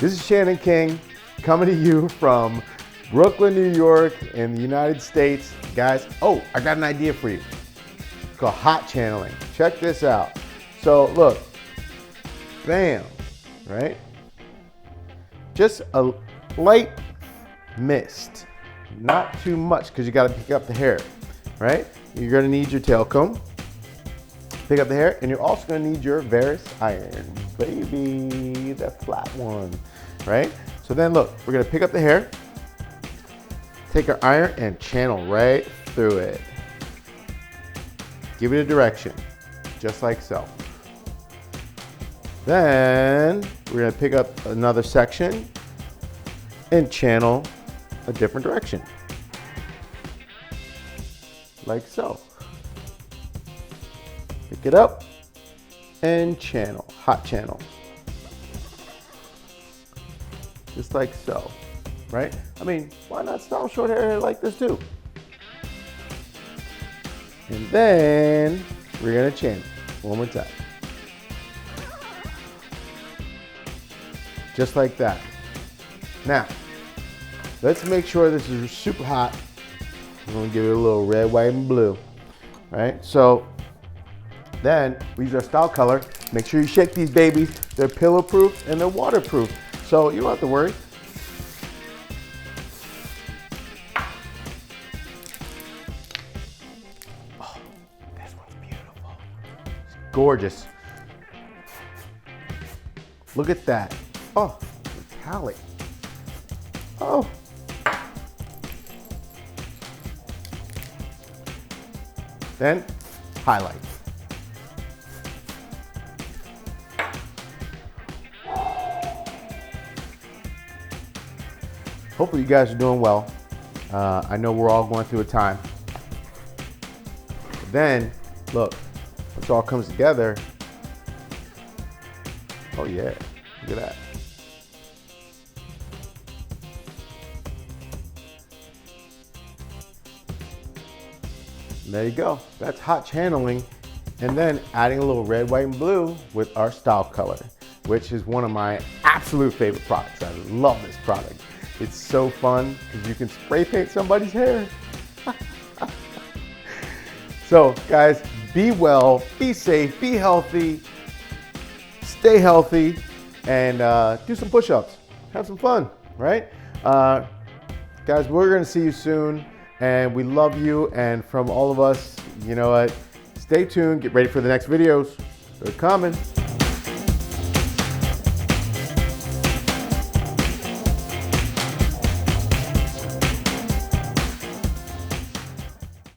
This is Shannon King coming to you from Brooklyn, New York in the United States. Guys, oh, I got an idea for you. It's called hot channeling. Check this out. So look, bam, right? Just a light mist, not too much because you got to pick up the hair, right? You're going to need your tail comb, pick up the hair, and you're also going to need your Varus iron, baby, the flat one, right? So then look, we're going to pick up the hair, take our iron and channel right through it. Give it a direction, just like so. Then we're going to pick up another section and channel a different direction, like so. Pick it up and channel, hot channel, just like so, right? I mean, why not style short hair like this too? And then we're gonna channel one more time, just like that. Now, let's make sure this is super hot. We're gonna give it a little red, white, and blue, right? So then we use our style color. Make sure you shake these babies. They're pillow proof and they're waterproof. So you don't have to worry. Oh, this one's beautiful. It's gorgeous. Look at that. Oh, metallic. Oh. Then highlight. Hopefully you guys are doing well. I know we're all going through a time. But then, look, once it all comes together, oh yeah, look at that. And there you go, that's hot channeling. And then adding a little red, white, and blue with our style color, which is one of my absolute favorite products. I love this product. It's so fun because you can spray paint somebody's hair. So guys, be well, be safe, be healthy, stay healthy, and do some push-ups. Have some fun, right? Guys, we're gonna see you soon, and we love you. And from all of us, you know what? Stay tuned, get ready for the next videos. They're coming.